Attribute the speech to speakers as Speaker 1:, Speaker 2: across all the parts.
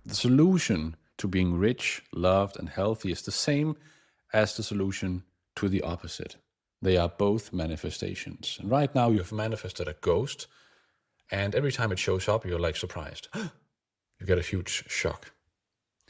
Speaker 1: The solution to being rich, loved, and healthy is the same as the solution to the opposite. They are both manifestations. And right now, you have manifested a ghost, and every time it shows up, you're like surprised. You get a huge shock.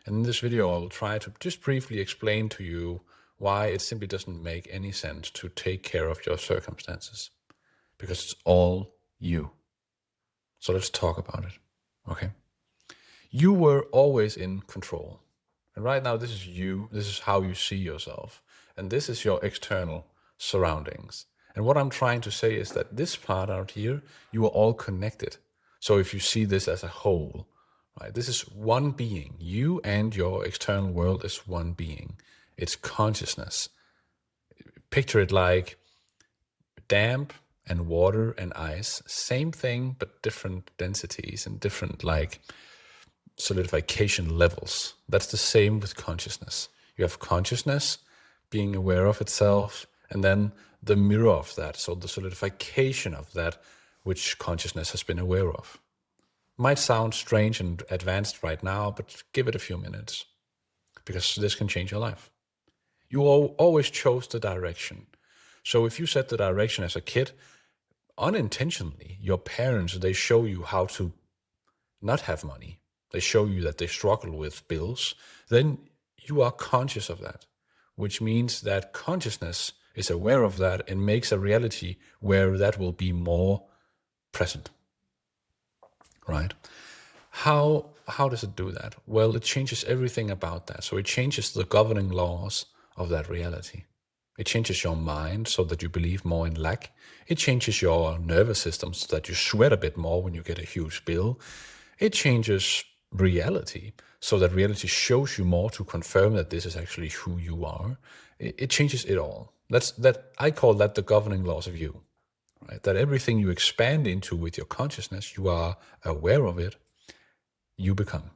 Speaker 1: And in this video, I will try to just briefly explain to you why it simply doesn't make any sense to take care of your circumstances, because it's all you. So let's talk about it, okay? You were always in control. And right now, this is you. This is how you see yourself. And this is your external surroundings. And what I'm trying to say is that this part out here, you are all connected. So if you see this as a whole, right, this is one being. You and your external world is one being. It's consciousness. Picture it like damp and water and ice. Same thing, but different densities and different like solidification levels. That's the same with consciousness. You have consciousness being aware of itself, and then the mirror of that, so the solidification of that which consciousness has been aware of. Might sound strange and advanced right now, but give it a few minutes, because this can change your life. You always chose the direction. So if you set the direction as a kid, unintentionally, your parents, they show you how to not have money. They show you that they struggle with bills. Then you are conscious of that, which means that consciousness is aware of that and makes a reality where that will be more present, right? How does it do that? Well, it changes everything about that. So it changes the governing laws of that reality. It changes your mind so that you believe more in lack. It changes your nervous system so that you sweat a bit more when you get a huge bill. It changes reality so that reality shows you more to confirm that this is actually who you are. It changes it all. I call that the governing laws of you, right? That everything you expand into with your consciousness, you are aware of it, you become.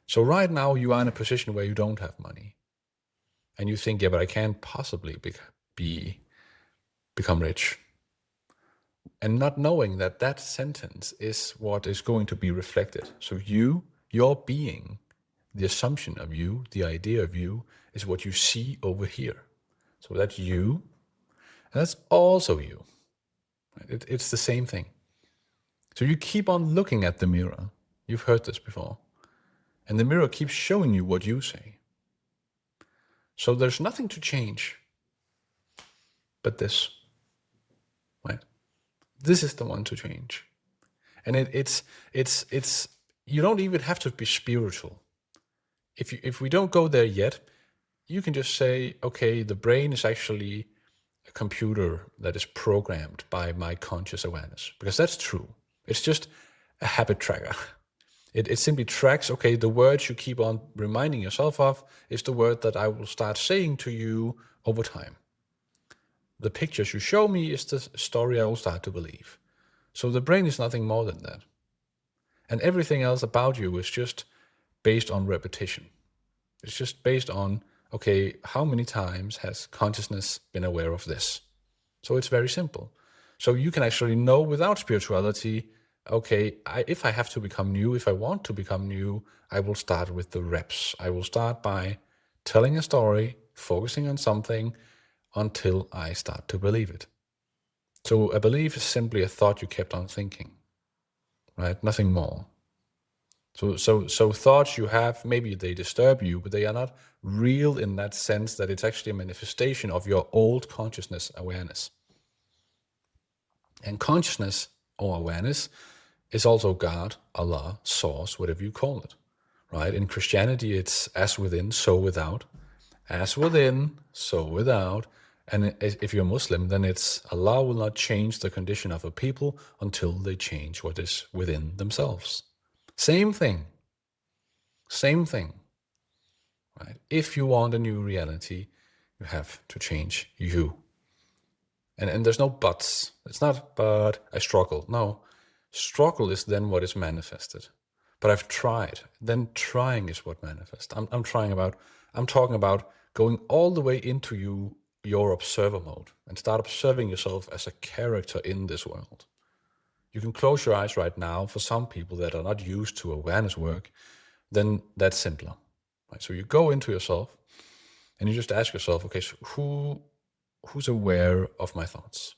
Speaker 1: So right now you are in a position where you don't have money. And you think, yeah, but I can't possibly become rich. And not knowing that that sentence is what is going to be reflected. So your being, the assumption of you, the idea of you, is what you see over here. So that's you, and that's also you. It's the same thing. So you keep on looking at the mirror. You've heard this before. And the mirror keeps showing you what you say. So there's nothing to change but this, right? This is the one to change. And it's you don't even have to be spiritual. If we don't go there yet, you can just say, okay, the brain is actually a computer that is programmed by my conscious awareness, because that's true. It's just a habit tracker. It simply tracks, okay, the words you keep on reminding yourself of is the word that I will start saying to you over time. The pictures you show me is the story I will start to believe. So the brain is nothing more than that. And everything else about you is just based on repetition. It's just based on, okay, how many times has consciousness been aware of this? So it's very simple. So you can actually know without spirituality, okay, if I have to become new, if I want to become new, I will start with the reps. I will start by telling a story, focusing on something until I start to believe it. So a belief is simply a thought you kept on thinking, right? Nothing more. So thoughts you have, maybe they disturb you, but they are not real in that sense that it's actually a manifestation of your old consciousness awareness. And consciousness or awareness is also God, Allah, source, whatever you call it, right? In Christianity, it's as within, so without. As within, so without. And if you're Muslim, then it's Allah will not change the condition of a people until they change what is within themselves. Same thing. Same thing. Right? If you want a new reality, you have to change you. And there's no buts. It's not, but I struggle. No. Struggle is then what is manifested. But I've tried. Then trying is what manifests. I'm talking about going all the way into your observer mode and start observing yourself as a character in this world. you can close your eyes right now. For some people that are not used to awareness work, then that's simpler. Right? So you go into yourself and you just ask yourself, okay, so who's aware of my thoughts?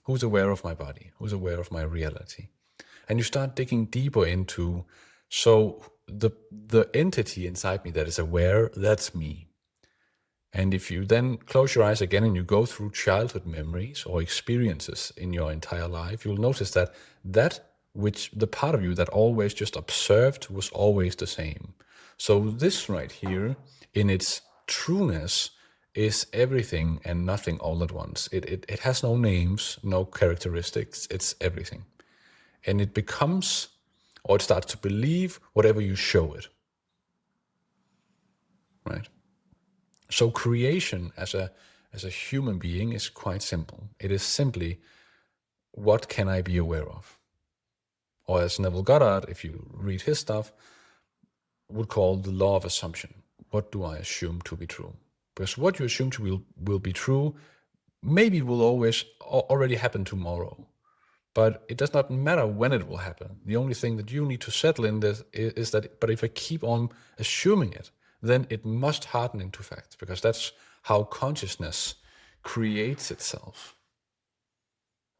Speaker 1: Who's aware of my body? Who's aware of my reality? And you start digging deeper into, so the entity inside me that is aware, that's me. And if you then close your eyes again and you go through childhood memories or experiences in your entire life, you'll notice that which the part of you that always just observed was always the same. So this right here, in its trueness, is everything and nothing all at once. It has no names, no characteristics. It's everything. And it becomes, or it starts to believe whatever you show it. Right? So creation as a human being is quite simple. It is simply, what can I be aware of? Or as Neville Goddard, if you read his stuff, would call the law of assumption. What do I assume to be true? Because what you assume to will be true, maybe will always already happen tomorrow. But it does not matter when it will happen. The only thing that you need to settle in this is that, but if I keep on assuming it, then it must harden into fact, because that's how consciousness creates itself.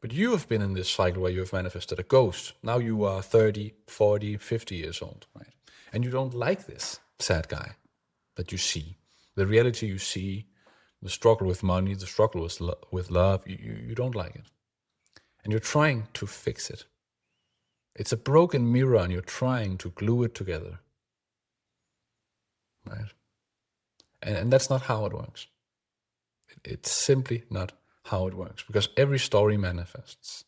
Speaker 1: But you have been in this cycle where you have manifested a ghost. Now you are 30, 40, 50 years old, right? And you don't like this sad guy that you see. The reality you see, the struggle with money, the struggle with love, you don't like it. And you're trying to fix it. It's a broken mirror and you're trying to glue it together. Right? And that's not how it works. It's simply not how it works, because every story manifests.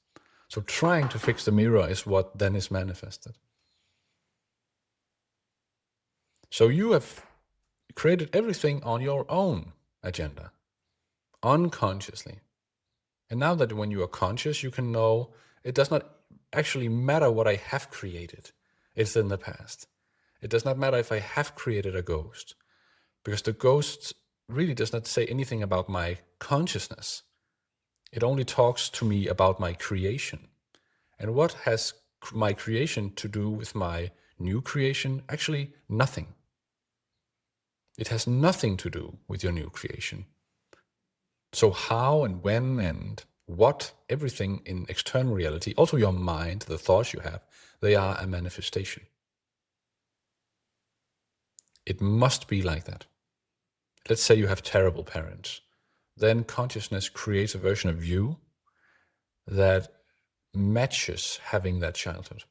Speaker 1: So trying to fix the mirror is what then is manifested. So you have created everything on your own agenda, unconsciously. And now that when you are conscious, you can know it does not actually matter what I have created. It's in the past. It does not matter if I have created a ghost, because the ghost really does not say anything about my consciousness. It only talks to me about my creation. And what has my creation to do with my new creation? Actually, nothing. It has nothing to do with your new creation. So how and when and what, everything in external reality, also your mind, the thoughts you have, they are a manifestation. It must be like that. Let's say you have terrible parents. Then consciousness creates a version of you that matches having that childhood.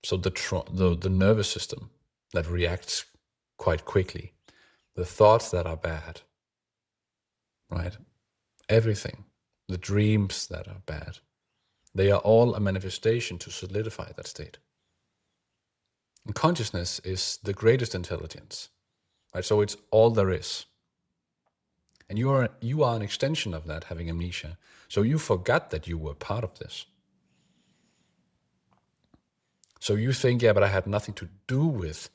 Speaker 1: So the nervous system that reacts quite quickly, the thoughts that are bad, right? Everything, the dreams that are bad, they are all a manifestation to solidify that state. And consciousness is the greatest intelligence, right? So it's all there is. And you are an extension of that, having amnesia. So you forgot that you were part of this. So you think, yeah, but I had nothing to do with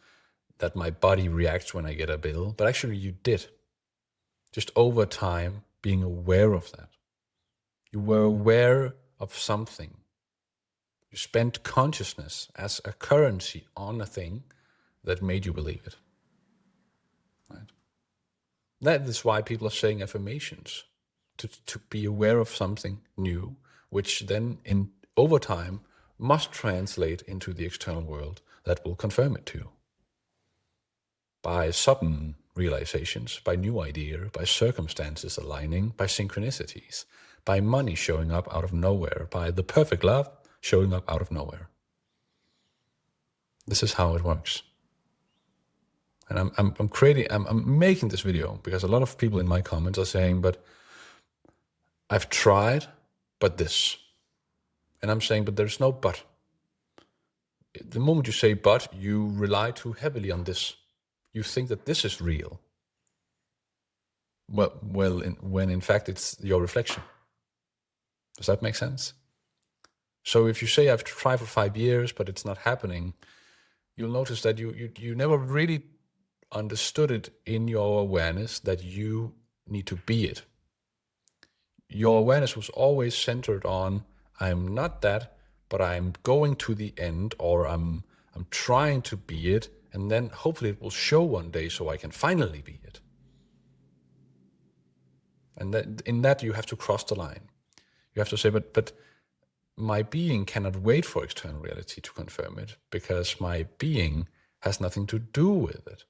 Speaker 1: that my body reacts when I get a bill. But actually you did. Just over time, being aware of that. You were aware of something. You spent consciousness as a currency on a thing that made you believe it. Right? That is why people are saying affirmations, to be aware of something new, which then over time must translate into the external world that will confirm it to you. By sudden realizations, by new idea, by circumstances aligning, by synchronicities, by money showing up out of nowhere, by the perfect love showing up out of nowhere. This is how it works. And I'm making this video because a lot of people in my comments are saying, but I've tried, but this. And I'm saying, but there's no but. The moment you say but, you rely too heavily on this. You think that this is real. When in fact it's your reflection. Does that make sense? So if you say I've tried for 5 years, but it's not happening, you'll notice that you never really understood it in your awareness that you need to be it. Your awareness was always centered on, I'm not that, but I'm going to the end, or I'm trying to be it, and then hopefully it will show one day so I can finally be it. And that, in that you have to cross the line. You have to say, but my being cannot wait for external reality to confirm it, because my being has nothing to do with it.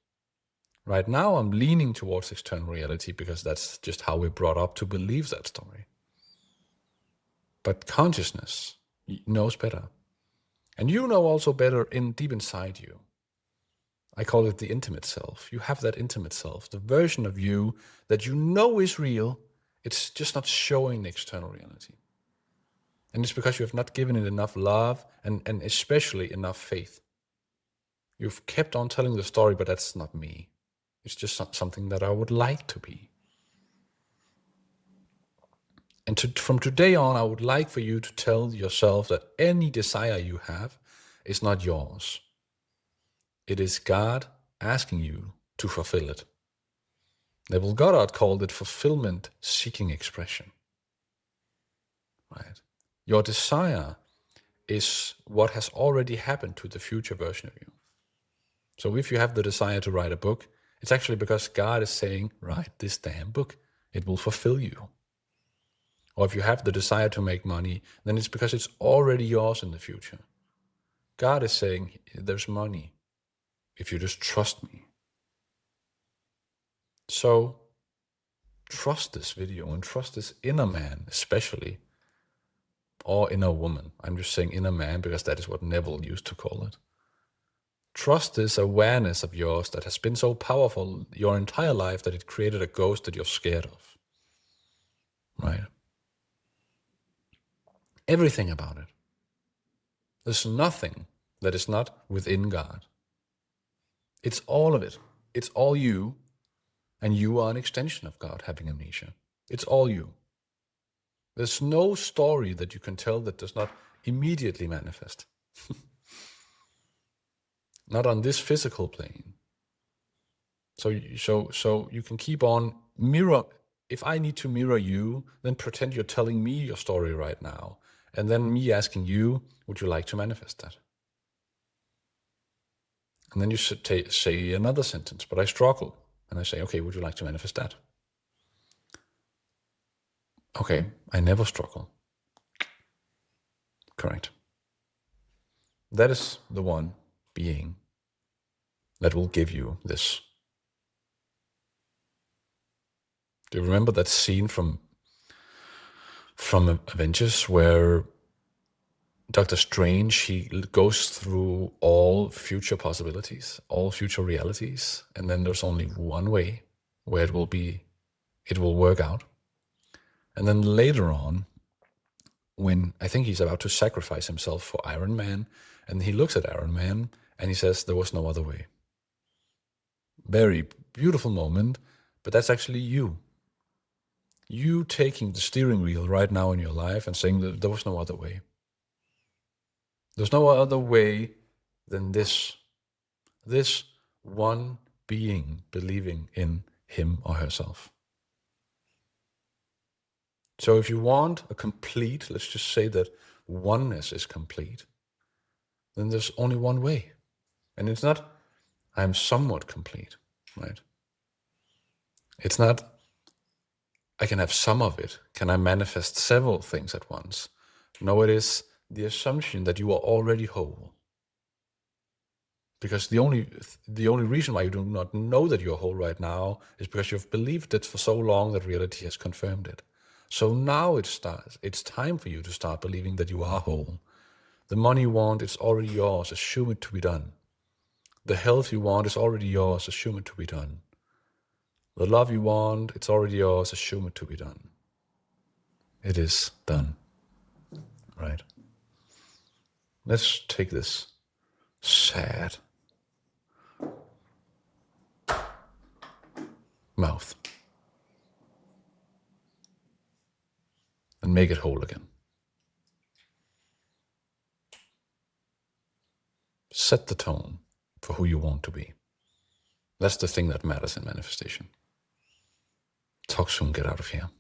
Speaker 1: Right now I'm leaning towards external reality because that's just how we're brought up to believe that story. But consciousness knows better. And you know also better deep inside you. I call it the intimate self. You have that intimate self, the version of you that you know is real. It's just not showing the external reality. And it's because you have not given it enough love and especially enough faith. You've kept on telling the story, but that's not me. It's just something that I would like to be. And from today on, I would like for you to tell yourself that any desire you have is not yours. It is God asking you to fulfill it. Neville Goddard called it fulfillment-seeking expression. Right? Your desire is what has already happened to the future version of you. So if you have the desire to write a book, it's actually because God is saying, write this damn book. It will fulfill you. Or if you have the desire to make money, then it's because it's already yours in the future. God is saying, there's money if you just trust me. So trust this video and trust this inner man especially, or inner woman. I'm just saying inner man because that is what Neville used to call it. Trust this awareness of yours that has been so powerful your entire life that it created a ghost that you're scared of. Right? Everything about it. There's nothing that is not within God. It's all of it. It's all you, and you are an extension of God having amnesia. It's all you. There's no story that you can tell that does not immediately manifest. Not on this physical plane. So you can keep on mirror. If I need to mirror you, then pretend you're telling me your story right now. And then me asking you, would you like to manifest that? And then you should say another sentence, but I struggle. And I say, okay, would you like to manifest that? Okay, I never struggle. Correct. That is the one being that will give you this. Do you remember that scene from Avengers where Doctor Strange, he goes through all future possibilities, all future realities, and then there's only one way where it will work out. And then later on, when I think he's about to sacrifice himself for Iron Man, and he looks at Iron Man and he says, there was no other way. Very beautiful moment, but that's actually you. You taking the steering wheel right now in your life and saying that there was no other way. There's no other way than this one being believing in him or herself. So if you want a complete, let's just say that oneness is complete, then there's only one way. And it's not, I'm somewhat complete, right? It's not, I can have some of it. Can I manifest several things at once? No, it is the assumption that you are already whole. Because the only reason why you do not know that you're whole right now is because you've believed it for so long that reality has confirmed it. So now it's time for you to start believing that you are whole. The money you want, it's already yours. Assume it to be done. The health you want is already yours. Assume it to be done. The love you want, it's already yours. Assume it to be done. It is done. Right? Let's take this sad mouth and make it whole again. Set the tone for who you want to be. That's the thing that matters in manifestation. Talk soon, get out of here.